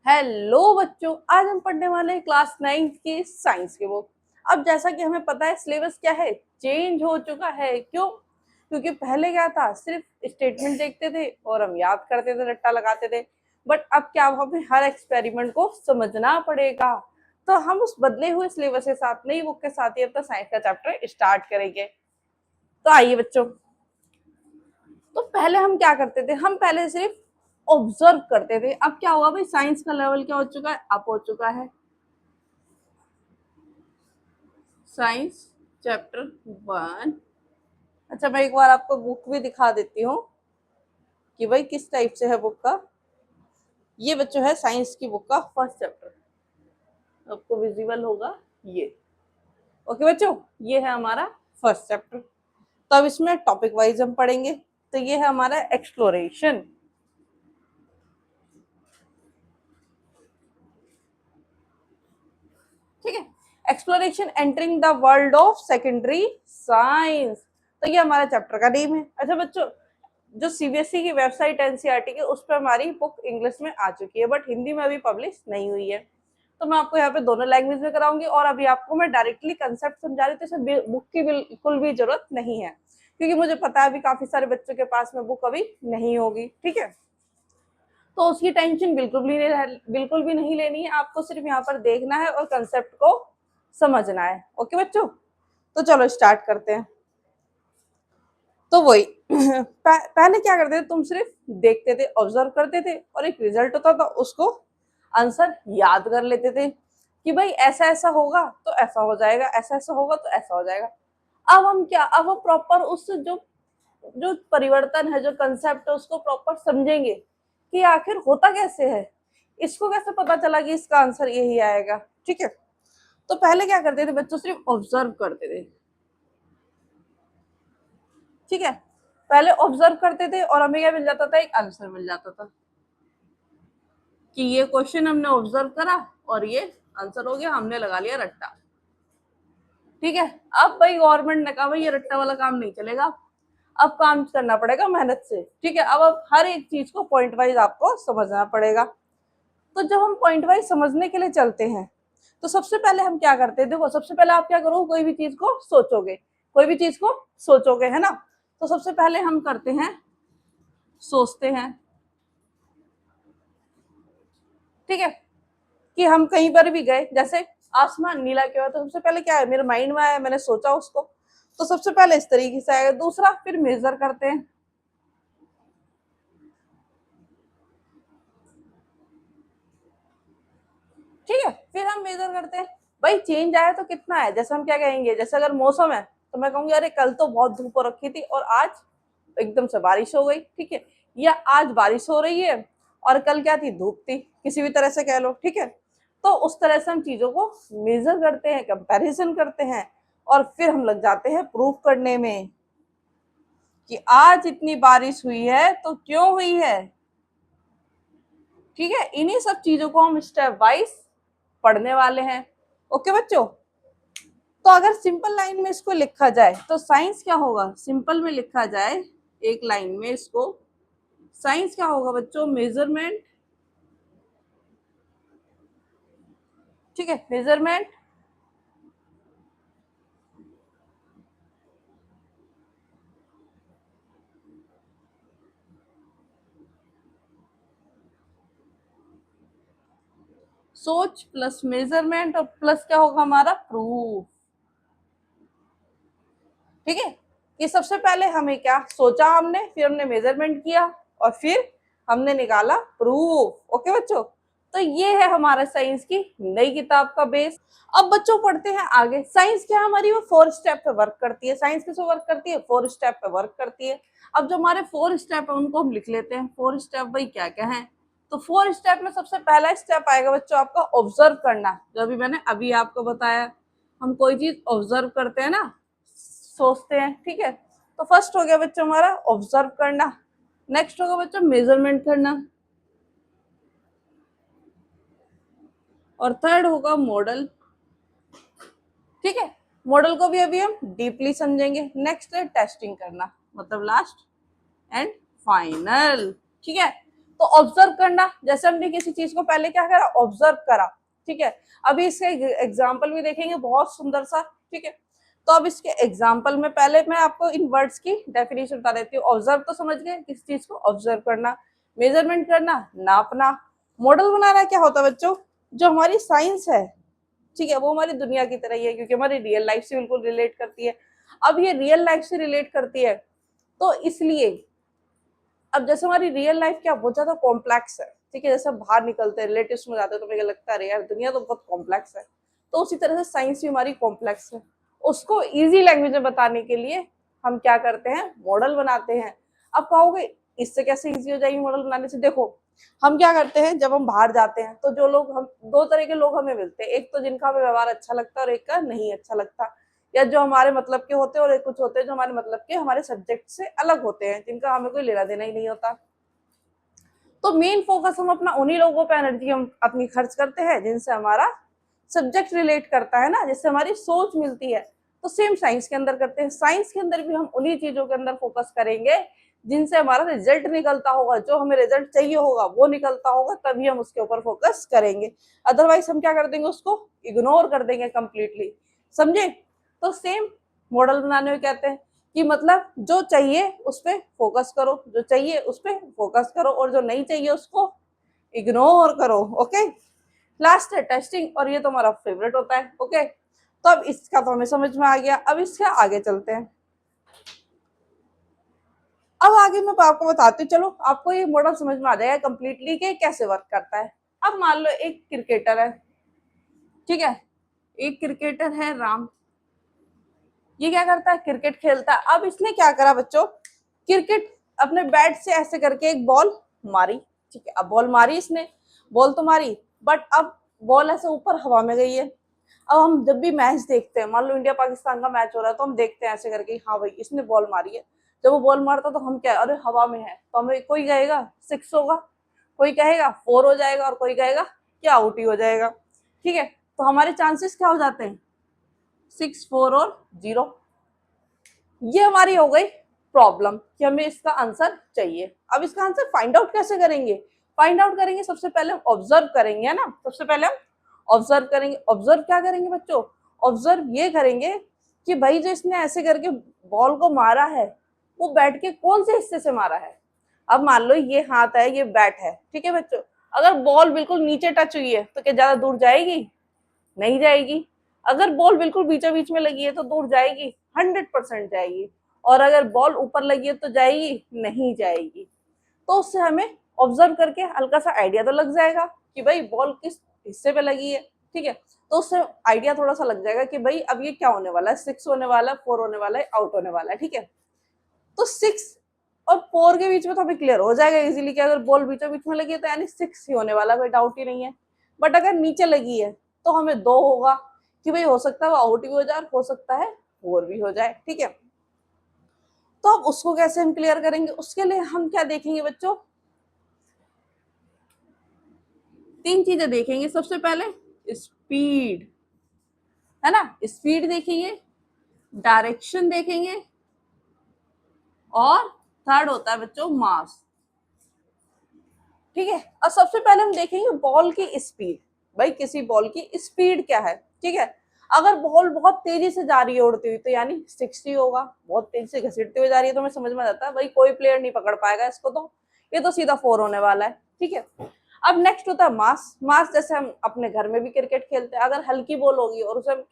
Hello बच्चों, आज हम पढ़ने वाले हैं क्लास 9 की साइंस की बुक। अब जैसा कि हमें पता है सिलेबस क्या है, चेंज हो चुका है। क्यों? क्योंकि पहले क्या था, सिर्फ स्टेटमेंट देखते थे और हम याद करते थे, रट्टा लगाते थे। बट अब क्या, हमें हर एक्सपेरिमेंट को समझना पड़ेगा। तो हम उस बदले हुए सिलेबस के साथ, नई बुक के साथ ही अपना साइंस का चैप्टर स्टार्ट करेंगे। तो आइए बच्चों, तो पहले हम क्या करते थे, हम पहले सिर्फ ऑब्जर्व करते थे। अब क्या हुआ भाई, साइंस का लेवल क्या हो चुका है, अप हो चुका है। Science chapter 1। अच्छा, मैं एक बार आपको बुक भी दिखा देती हूँ कि भाई किस टाइप से है बुक का। ये बच्चों है साइंस की बुक का फर्स्ट चैप्टर, आपको विजिबल होगा ये। ओके बच्चों, ये है हमारा फर्स्ट चैप्टर। तो अब इसमें टॉपिक वाइज हम पढ़ेंगे। तो ये है हमारा एक्सप्लोरेशन। ठीक है, exploration entering the world of secondary science. तो ये हमारा चैप्टर का नेम है। अच्छा बच्चों, जो सीबीएसई की वेबसाइट एनसीईआरटी की, उस पर हमारी बुक इंग्लिश में आ चुकी है, बट हिंदी में अभी पब्लिश नहीं हुई है। तो मैं आपको यहाँ पे दोनों लैंग्वेज में कराऊंगी, और अभी आपको मैं डायरेक्टली कंसेप्ट समझा रही थी, तो बुक की बिल्कुल भी जरूरत नहीं है, क्योंकि मुझे पता है अभी काफी सारे बच्चों के पास में बुक अभी नहीं होगी। ठीक है, तो उसकी टेंशन बिल्कुल भी नहीं लेनी है। आपको सिर्फ यहाँ पर देखना है और कंसेप्ट को समझना है। ओके बच्चों, तो चलो स्टार्ट करते हैं। तो वही पहले क्या करते थे, तुम सिर्फ देखते थे, ऑब्जर्व करते थे, और एक रिजल्ट होता था, उसको आंसर याद कर लेते थे कि भाई ऐसा ऐसा होगा तो ऐसा हो जाएगा, ऐसा ऐसा होगा तो ऐसा हो जाएगा। अब हम क्या, अब हम प्रॉपर उस जो जो परिवर्तन है, जो कंसेप्ट है, उसको प्रॉपर समझेंगे कि आखिर होता कैसे है, इसको कैसे पता चला कि इसका आंसर यही आएगा। ठीक है, तो पहले क्या करते थे बच्चों, सिर्फ ऑब्जर्व करते थे। ठीक है, पहले ऑब्जर्व करते थे और हमें क्या मिल जाता था, एक आंसर मिल जाता था कि ये क्वेश्चन हमने ऑब्जर्व करा और ये आंसर हो गया, हमने लगा लिया रट्टा। ठीक है, अब भाई गवर्नमेंट ने कहा भाई ये रट्टा वाला काम नहीं चलेगा, अब काम करना पड़ेगा मेहनत से। ठीक है, अब हर एक चीज को पॉइंट वाइज आपको समझना पड़ेगा। तो जब हम पॉइंट वाइज समझने के लिए चलते हैं, तो सबसे पहले हम क्या करते हैं, देखो सबसे पहले आप क्या करो, कोई भी चीज को सोचोगे, कोई भी चीज को सोचोगे, है ना। तो सबसे पहले हम करते हैं, सोचते हैं। ठीक है, कि हम कहीं पर भी गए, जैसे आसमान नीला क्यों है, तो सबसे पहले क्या है, मेरे माइंड में आया, मैंने सोचा उसको। तो सबसे पहले इस तरीके से आएगा। दूसरा, फिर मेजर करते हैं। ठीक है, फिर हम मेजर करते हैं, भाई चेंज आया तो कितना है। जैसे हम क्या कहेंगे, जैसे अगर मौसम है तो मैं कहूंगी अरे कल तो बहुत धूप हो रखी थी और आज एकदम से बारिश हो गई। ठीक है, या आज बारिश हो रही है और कल क्या थी, धूप थी, किसी भी तरह से कह लो। ठीक है, तो उस तरह से हम चीजों को मेजर करते हैं, कंपैरिजन करते हैं, और फिर हम लग जाते हैं प्रूफ करने में कि आज इतनी बारिश हुई है तो क्यों हुई है। ठीक है, इन्हीं सब चीजों को हम स्टेप वाइज पढ़ने वाले हैं। ओके बच्चों, तो अगर सिंपल लाइन में इसको लिखा जाए तो साइंस क्या होगा, सिंपल में लिखा जाए एक लाइन में इसको, साइंस क्या होगा बच्चों, मेजरमेंट। ठीक है, मेजरमेंट सोच प्लस मेजरमेंट, और प्लस क्या होगा हमारा, प्रूफ। ठीक है, कि सबसे पहले हमें क्या सोचा हमने, फिर हमने मेजरमेंट किया, और फिर हमने निकाला प्रूफ। ओके बच्चों, तो ये है हमारा साइंस की नई किताब का बेस। अब बच्चों पढ़ते हैं आगे। साइंस क्या हमारी, वो 4 स्टेप पे वर्क करती है। साइंस किस वर्क करती है, 4 स्टेप पे वर्क करती है। अब जो हमारे 4 स्टेप है उनको हम लिख लेते हैं। 4 स्टेप भाई क्या क्या है, तो 4 स्टेप में सबसे पहला स्टेप आएगा बच्चों आपका ऑब्जर्व करना, जो अभी मैंने अभी आपको बताया। हम कोई चीज ऑब्जर्व करते हैं ना, सोचते हैं। ठीक है, तो फर्स्ट हो गया बच्चों हमारा ऑब्जर्व करना। नेक्स्ट होगा बच्चों मेजरमेंट करना, और थर्ड होगा मॉडल। ठीक है, मॉडल को भी अभी हम डीपली समझेंगे। नेक्स्ट है टेस्टिंग करना, मतलब लास्ट एंड फाइनल। ठीक है, तो ऑब्जर्व करना, जैसे हमने किसी चीज को पहले क्या करा, ऑब्जर्व करा, ठीक है। अभी इसका एग्जाम्पल भी देखेंगे बहुत सुंदर सा, ठीक है। तो अब इसके एग्जाम्पल में पहले मैं आपको इन वर्ड्स की डेफिनेशन बता देती हूँ। ऑब्जर्व तो समझ गए, किस चीज को ऑब्जर्व करना, मेजरमेंट करना, नापना, मॉडल बनाना क्या होता है बच्चों, जो हमारी साइंस है, ठीक है, वो हमारी दुनिया की तरह ही है, क्योंकि हमारी रियल लाइफ से बिल्कुल रिलेट करती है। अब ये रियल लाइफ से रिलेट करती है, तो इसलिए अब जैसे हमारी रियल लाइफ क्या बहुत ज्यादा कॉम्प्लेक्स है, ठीक है, जैसे बाहर निकलते हैं रिलेटिव्स में जाते हैं तो मुझे लगता है यार दुनिया तो बहुत कॉम्प्लेक्स है, तो उसी तरह से साइंस भी हमारी कॉम्प्लेक्स है। उसको इजी लैंग्वेज में बताने के लिए हम क्या करते हैं, मॉडल बनाते हैं। अब कहोगे इससे कैसे इजी हो जाएगी मॉडल बनाने से, देखो हम क्या करते हैं, जब हम बाहर जाते हैं तो जो लोग, हम दो तरह के लोग हमें मिलते हैं, एक तो जिनका हमें व्यवहार अच्छा लगता है और एक का नहीं अच्छा लगता, या जो हमारे मतलब के होते हैं और एक कुछ होते हैं जो हमारे मतलब के हमारे सब्जेक्ट से अलग होते हैं, जिनका हमें कोई लेना देना ही नहीं होता। तो मेन फोकस हम अपना उन्हीं लोगों पे एनर्जी हम अपनी खर्च करते हैं जिनसे हमारा सब्जेक्ट रिलेट करता है ना, जिससे हमारी सोच मिलती है। तो सेम साइंस के अंदर करते हैं, साइंस के अंदर भी हम उन्हीं चीजों के अंदर फोकस करेंगे जिनसे हमारा रिजल्ट निकलता होगा, जो हमें रिजल्ट चाहिए होगा वो निकलता होगा, तभी हम उसके ऊपर फोकस करेंगे। अदरवाइज हम क्या कर देंगे, उसको इग्नोर कर देंगे कंप्लीटली, समझे। तो सेम मॉडल बनाने में कहते हैं कि मतलब जो चाहिए उस पर फोकस करो, जो चाहिए उस पर फोकस करो, और जो नहीं चाहिए उसको इग्नोर करो। ओके, लास्ट है टेस्टिंग, और ये तो हमारा फेवरेट होता है। ओके, तो अब इसका तो हमें समझ में आ गया, अब इसके आगे चलते हैं। अब आगे मैं आपको बताती हूँ, चलो आपको ये मॉडल समझ में आ जाएगा कंप्लीटली कि कैसे वर्क करता है। अब मान लो एक क्रिकेटर है, ठीक है, एक क्रिकेटर है राम, ये क्या करता है, क्रिकेट खेलता है। अब इसने क्या करा बच्चों, क्रिकेट अपने बैट से ऐसे करके एक बॉल मारी, ठीक है, अब बॉल मारी इसने, बॉल तो मारी, बट अब बॉल ऐसे ऊपर हवा में गई है। अब हम जब भी मैच देखते हैं, मान लो इंडिया पाकिस्तान का मैच हो रहा है, तो हम देखते हैं ऐसे करके, हाँ भाई इसने बॉल मारी है। जब वो बॉल मारता तो हम क्या, अरे हवा में है, तो हमें कोई कहेगा 6 होगा, कोई कहेगा 4 हो जाएगा, और कोई कहेगा क्या आउट ही हो जाएगा, ठीक है। तो हमारे चांसेस क्या हो जाते हैं, 6, 4 और 0। ये हमारी हो गई प्रॉब्लम कि हमें इसका आंसर चाहिए। अब इसका आंसर फाइंड आउट कैसे करेंगे, फाइंड आउट करेंगे सबसे पहले हम ऑब्जर्व करेंगे, है ना, सबसे पहले हम ऑब्जर्व करेंगे। ऑब्जर्व क्या करेंगे बच्चों, ऑब्जर्व ये करेंगे कि भाई जो इसने ऐसे करके बॉल को मारा है, वो बैट के कौन से हिस्से से मारा है। अब मान लो ये हाथ है, ये बैट है, ठीक है बच्चों, अगर बॉल बिल्कुल नीचे टच हुई है तो क्या ज्यादा दूर जाएगी, नहीं जाएगी। अगर बॉल बिल्कुल बीचों बीच में लगी है तो दूर जाएगी, 100% जाएगी। और अगर बॉल ऊपर लगी है तो जाएगी, नहीं जाएगी। तो उससे हमें ऑब्जर्व करके हल्का सा आइडिया तो लग जाएगा कि भाई बॉल किस हिस्से पे लगी है, ठीक है। तो उससे आइडिया थोड़ा सा लग जाएगा कि भाई अब ये क्या होने वाला है, 6 होने वाला है, 4 होने वाला है, आउट होने वाला है, ठीक है। तो 6 और 4 के बीच में तो हमें क्लियर हो जाएगा इजीली कि अगर बॉल बीचों बीच में लगी है तो यानी 6 ही होने वाला, कोई डाउट ही नहीं है। बट अगर नीचे लगी है तो हमें 2 होगा कि भाई हो सकता है वो आउट भी हो जाए, हो सकता है 4 भी हो जाए, ठीक है। तो अब उसको कैसे हम क्लियर करेंगे, उसके लिए हम क्या देखेंगे बच्चों, 3 चीजें देखेंगे। सबसे पहले स्पीड, है ना, स्पीड देखेंगे, डायरेक्शन देखेंगे, और थर्ड होता है बच्चों मास, ठीक है। और सबसे पहले हम देखेंगे बॉल की स्पीड, भाई किसी बॉल की स्पीड क्या है, ठीक है। अगर बॉल बहुत तेजी से जा रही है उड़ती हुई तो यानी 60 होगा, बहुत तेजी से घसीटती हुई जा रही है तो हमें समझ में आता है भाई कोई प्लेयर नहीं पकड़ पाएगा इसको, तो ये तो सीधा 4 होने वाला है, ठीक है। अब नेक्स्ट होता है मास। मास जैसे हम अपने घर में भी क्रिकेट खेलते हैं, अगर हल्की बॉल होगी और उसे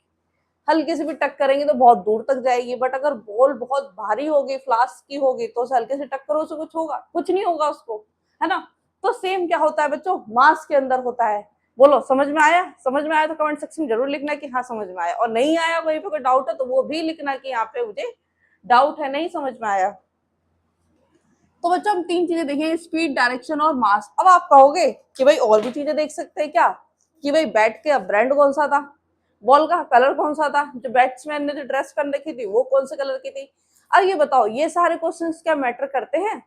हल्के से भी टक करेंगे तो बहुत दूर तक जाएगी, बट अगर बॉल बहुत भारी होगी, फ्लास्क की होगी, तो उसे हल्के से टक करो उसे कुछ होगा, कुछ नहीं होगा उसको, है ना। तो सेम क्या होता है बच्चों, मास के अंदर होता है। बोलो समझ में आया, समझ में आया तो कमेंट सेक्शन में जरूर लिखना कि हाँ समझ में आया, और नहीं आया कहीं पे कोई डाउट है तो वो भी लिखना कि यहाँ पे मुझे डाउट है, नहीं समझ में आया। तो बच्चों हम 3 चीजें देखेंगे, स्पीड, डायरेक्शन और मास। अब आप कहोगे कि भाई और भी चीजें देख सकते हैं क्या, कि भाई बैट का ब्रांड कौन सा था, बॉल का कलर कौन सा था, जो बैट्समैन ने जो ड्रेस पहन रखी थी वो कौन से कलर की थी। अब ये बताओ ये सारे क्वेश्चंस क्या मैटर करते हैं,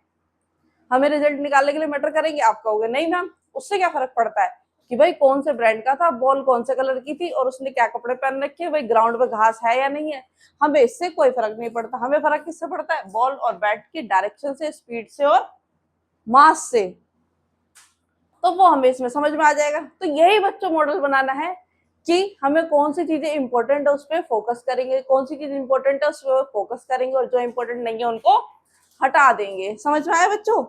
हमें रिजल्ट निकालने के लिए मैटर करेंगे। आप कहोगे नहीं मैम, उससे क्या फर्क पड़ता है कि भाई कौन से ब्रांड का था, बॉल कौन से कलर की थी, और उसने क्या कपड़े पहन रखे हैं, भाई ग्राउंड पे घास है या नहीं है, हमें इससे कोई फर्क नहीं पड़ता। हमें फर्क किससे पड़ता है, बॉल और बैट की डायरेक्शन से, स्पीड से और मास से। तो वो हमें इसमें समझ में आ जाएगा। तो यही बच्चों मॉडल बनाना है कि हमें कौन सी चीजें इंपॉर्टेंट है उस पर फोकस करेंगे, कौन सी चीज इंपॉर्टेंट है उस पर फोकस करेंगे, और जो इंपॉर्टेंट नहीं है उनको हटा देंगे। समझ में आया बच्चों?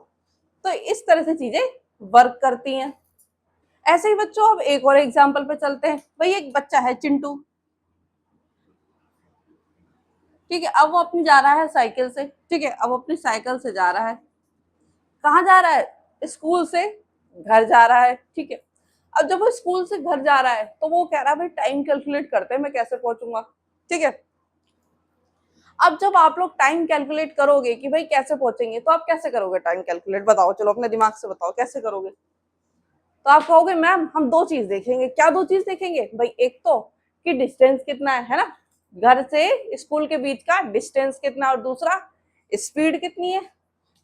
तो इस तरह से चीजें वर्क करती हैं। ऐसे ही बच्चों अब एक और एग्जाम्पल पे चलते हैं। भाई एक बच्चा है चिंटू, ठीक है, अब वो अपनी जा रहा है साइकिल से, ठीक है, अब अपनी साइकिल से जा रहा है, कहाँ जा रहा है? स्कूल से घर जा रहा है, ठीक है। अब जब वो स्कूल से घर जा रहा है तो वो कह रहा है भाई टाइम कैलकुलेट करते हैं, मैं कैसे पहुंचूंगा, ठीक है। अब जब आप लोग टाइम कैलकुलेट करोगे कि भाई कैसे पहुंचेंगे, तो आप कैसे करोगे टाइम कैलकुलेट? बताओ, चलो अपने दिमाग से बताओ कैसे करोगे। तो आप कहोगे मैम हम दो चीज देखेंगे। क्या दो चीज देखेंगे भाई? एक तो कि डिस्टेंस कितना है ना, घर से स्कूल के बीच का डिस्टेंस कितना, और दूसरा स्पीड कितनी है।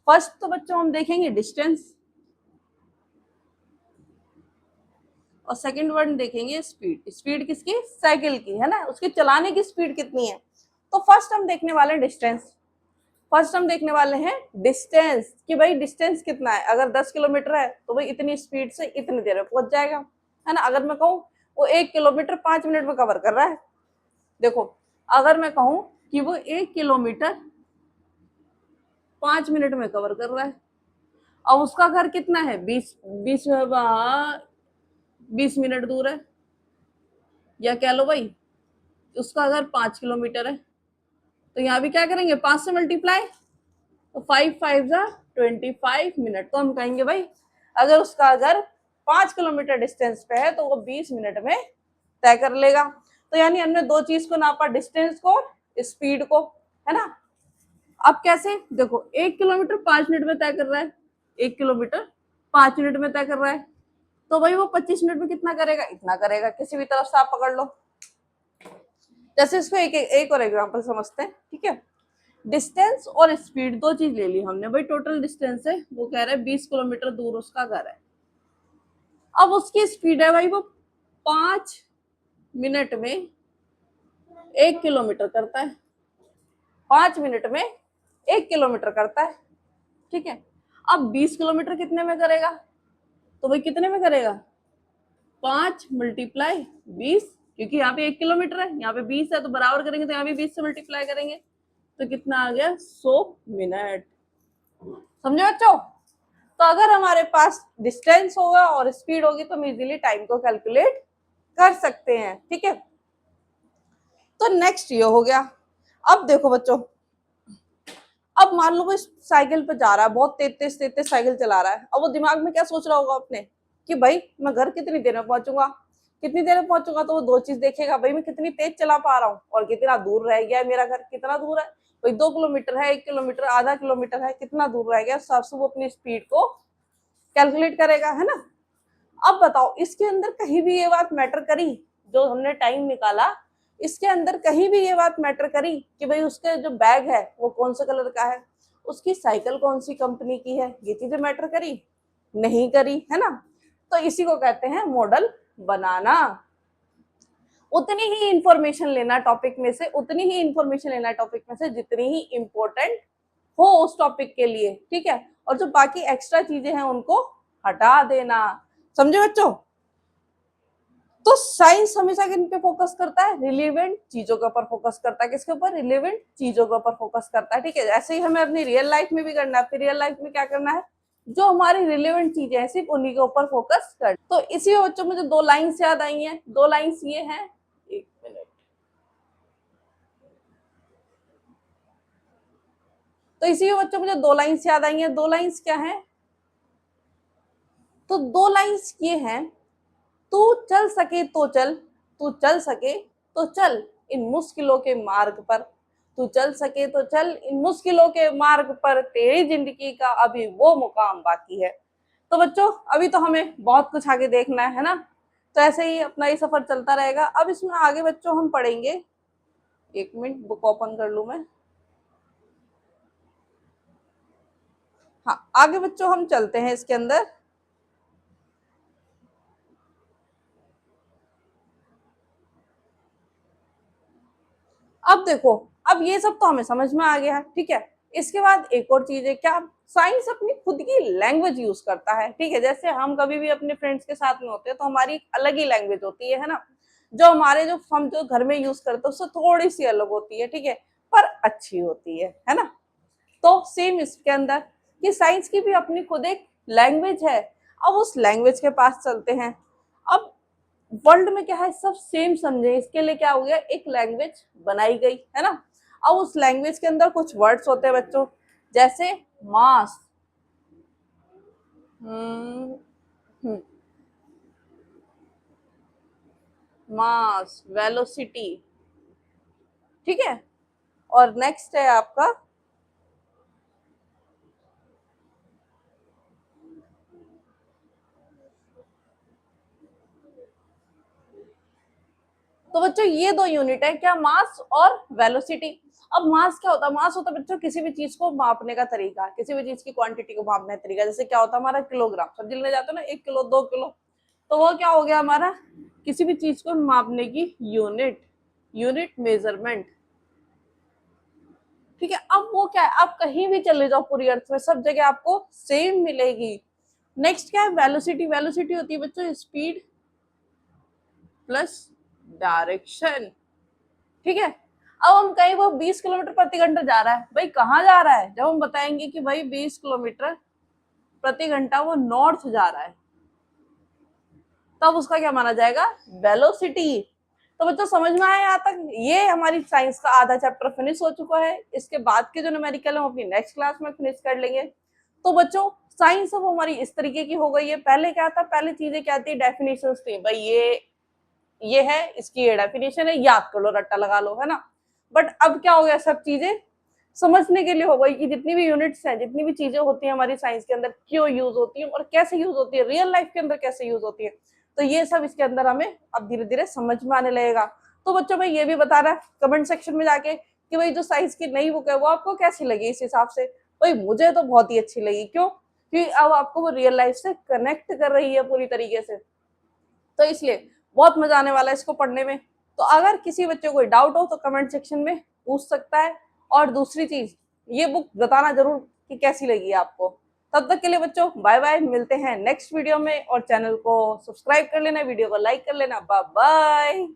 फर्स्ट तो बच्चों हम देखेंगे डिस्टेंस, और सेकंड वन देखेंगे स्पीड। स्पीड किसकी? साइकिल की, है ना, उसके चलाने की स्पीड कितनी है। तो फर्स्ट हम देखने वाले हैं डिस्टेंस। फर्स्ट हम देखने वाले हैं डिस्टेंस कि भाई डिस्टेंस कितना है। अगर 10 किलोमीटर है तो भाई इतनी स्पीड से इतनी देर में पहुंच जाएगा, है ना। अगर मैं कहूँ वो 1 किलोमीटर 5 मिनट में कवर कर रहा है, देखो अगर मैं कहूँ कि वो 1 किलोमीटर 5 मिनट में कवर कर रहा है, अब उसका घर कितना है? 20 मिनट दूर है, या कह लो भाई उसका घर 5 किलोमीटर है। तो यहाँ भी क्या करेंगे? 5 से मल्टीप्लाई, तो 5 5 जा 25 मिनट। तो हम कहेंगे भाई अगर उसका अगर 5 किलोमीटर डिस्टेंस पे है तो वो 20 मिनट में तय कर लेगा। तो यानी हमने दो चीज को नापा, डिस्टेंस को, स्पीड को, है ना। अब कैसे? देखो 1 किलोमीटर 5 मिनट में तय कर रहा है, 1 किलोमीटर 5 मिनट में तय कर रहा है, तो भाई वो 25 मिनट में कितना करेगा? इतना करेगा। किसी भी तरफ से आप पकड़ लो। जैसे इसको एक और एग्जांपल समझते हैं, ठीक है। डिस्टेंस और स्पीड दो चीज ले ली हमने। भाई टोटल डिस्टेंस है, वो कह रहा है 20 किलोमीटर दूर उसका घर है। अब उसकी स्पीड है भाई वो 5 मिनट में 1 किलोमीटर करता है, 5 मिनट में 1 किलोमीटर करता है, ठीक है। अब 20 किलोमीटर कितने में करेगा? तो भाई कितने में करेगा? 5 × 20, क्योंकि यहाँ पे 1 किलोमीटर है, यहाँ पे 20 है, तो बराबर करेंगे तो यहाँ भी 20 से मल्टीप्लाई करेंगे, तो कितना आ गया? 100 मिनट। समझे बच्चों? तो अगर हमारे पास डिस्टेंस होगा और स्पीड होगी तो हम इजीली टाइम को कैलकुलेट कर सकते हैं, ठीक है। तो नेक्स्ट ये हो गया। अब देखो बच्चों, अब मान लो वो साइकिल पे जा रहा है, बहुत तेज साइकिल चला रहा है। अब वो दिमाग में क्या सोच रहा होगा अपने कि भाई मैं घर कितनी देर में पहुंचूंगा, कितनी देर में पहुंचूंगा। तो वो दो चीज देखेगा, भाई मैं कितनी तेज चला पा रहा हूँ और कितना दूर रह गया है मेरा घर, कितना दूर है भाई, 2 किलोमीटर है, 1 किलोमीटर, आधा किलोमीटर है, कितना दूर रह गया। हिसाब से वो अपनी स्पीड को कैलकुलेट करेगा, है ना। अब बताओ इसके अंदर कहीं भी ये बात मैटर करी, जो हमने टाइम निकाला इसके अंदर कहीं भी ये बात मैटर करी कि भाई उसके जो बैग है वो कौन से कलर का है, उसकी साइकिल कौन सी कंपनी की है, ये चीजें मैटर करी? नहीं करी, है ना। तो इसी को कहते हैं मॉडल बनाना। उतनी ही इंफॉर्मेशन लेना टॉपिक में से, उतनी ही इंफॉर्मेशन लेना टॉपिक में से जितनी ही इंपॉर्टेंट हो उस टॉपिक के लिए, ठीक है। और जो बाकी एक्स्ट्रा चीजें हैं उनको हटा देना। समझे बच्चों? तो साइंस हमेशा किन पे फोकस करता है? रिलेवेंट चीजों के ऊपर फोकस करता है। किसके ऊपर? रिलेवेंट चीजों के ऊपर फोकस करता है, ठीक है। ऐसे ही हमें अपनी रियल लाइफ में भी करना है। अपनी रियल लाइफ में क्या करना है? जो हमारी रिलेवेंट चीजें हैं सिर्फ उन्हीं के ऊपर फोकस कर। तो इसी में बच्चों मुझे दो लाइन्स याद आई हैं। दो लाइन्स ये हैं, एक मिनट। तो इसी में बच्चों मुझे दो लाइन्स याद आई हैं। दो लाइन्स क्या है? तो दो लाइन्स ये हैं, तू चल सके तो चल, तू चल सके तो चल इन मुश्किलों के मार्ग पर, तू चल सके तो चल इन मुश्किलों के मार्ग पर, तेरी जिंदगी का अभी वो मुकाम बाकी है। तो बच्चों अभी तो हमें बहुत कुछ आगे देखना है ना। तो ऐसे ही अपना ये सफर चलता रहेगा। अब इसमें आगे बच्चों हम पढ़ेंगे, एक मिनट बुक ओपन कर लू मैं। हाँ, आगे बच्चों हम चलते हैं इसके अंदर। अब देखो, अब ये सब तो हमें समझ में आ गया है, ठीक है। इसके बाद एक और चीज है, क्या साइंस अपनी खुद की लैंग्वेज यूज करता है, ठीक है। जैसे हम कभी भी अपने फ्रेंड्स के साथ में होते हैं तो हमारी अलग ही लैंग्वेज होती है ना, जो हमारे जो हम जो घर में यूज करते हैं उससे थोड़ी सी अलग होती है, ठीक है, पर अच्छी होती है ना। तो सेम इसके अंदर कि साइंस की भी अपनी खुद एक लैंग्वेज है। अब उस लैंग्वेज के पास चलते हैं। अब वर्ल्ड में क्या है, सब सेम समझे, इसके लिए क्या हो गया, एक लैंग्वेज बनाई गई है ना। अब उस लैंग्वेज के अंदर कुछ वर्ड्स होते हैं बच्चों, जैसे मास, मास, वेलोसिटी, ठीक है। और नेक्स्ट है आपका तो बच्चों ये दो यूनिट है क्या, मास और वेलोसिटी। अब मास क्या होता है, मास होता है बच्चों किसी भी चीज को मापने का तरीका, किसी भी चीज की क्वांटिटी को मापने का तरीका। जैसे क्या होता है हमारा किलोग्राम, सब्जी लेने जाते हो ना, 1 किलो 2 किलो, तो वो क्या हो गया हमारा, किसी भी चीज को मापने की यूनिट, यूनिट मेजरमेंट, ठीक है। अब वो क्या है, आप कहीं भी चले जाओ पूरी अर्थ में, सब जगह आपको सेम मिलेगी। नेक्स्ट क्या है, वेलोसिटी। वेलोसिटी होती है बच्चों स्पीड प्लस डायरेक्शन, ठीक है। अब हम कहीं वो 20 किलोमीटर प्रति घंटा जा रहा है, भाई कहाँ जा रहा है, जब हम बताएंगे कि भाई 20 किलोमीटर प्रति घंटा वो नॉर्थ जा रहा है, तब उसका क्या माना जाएगा, वेलोसिटी। तो बच्चों समझ में आया यहाँ तक, ये हमारी साइंस का आधा चैप्टर फिनिश हो चुका है। इसके बाद के जो न्यूमेरिकल है हम अपनी नेक्स्ट क्लास में फिनिश कर लेंगे। तो बच्चों साइंस अब हमारी इस तरीके की हो गई है। पहले क्या था, पहले चीजें क्या थी, डेफिनेशंस थी, भाई ये है, इसकी ये डेफिनेशन है, याद कर लो, रट्टा लगा लो, है ना। बट अब क्या हो गया, सब चीजें समझने के लिए हो गई कि जितनी भी यूनिट्स हैं, जितनी भी चीजें होती हैं हमारी साइंस के अंदर, क्यों यूज होती है और कैसे यूज होती है, रियल लाइफ के अंदर कैसे यूज होती है, तो ये सब इसके अंदर हमें अब धीरे धीरे समझ में आने लगेगा। तो बच्चों भाई ये भी बता रहा है कमेंट सेक्शन में जाके कि भाई जो साइंस की नई बुक है वो आपको कैसी लगी। इस हिसाब से भाई मुझे तो बहुत ही अच्छी लगी, क्यों, क्योंकि अब आपको वो रियल लाइफ से कनेक्ट कर रही है पूरी तरीके से, तो इसलिए बहुत मजा आने वाला है इसको पढ़ने में। तो अगर किसी बच्चे को कोई डाउट हो तो कमेंट सेक्शन में पूछ सकता है। और दूसरी चीज, ये बुक बताना जरूर कि कैसी लगी आपको। तब तक के लिए बच्चों बाय बाय, मिलते हैं नेक्स्ट वीडियो में, और चैनल को सब्सक्राइब कर लेना, वीडियो को लाइक कर लेना। Bye bye.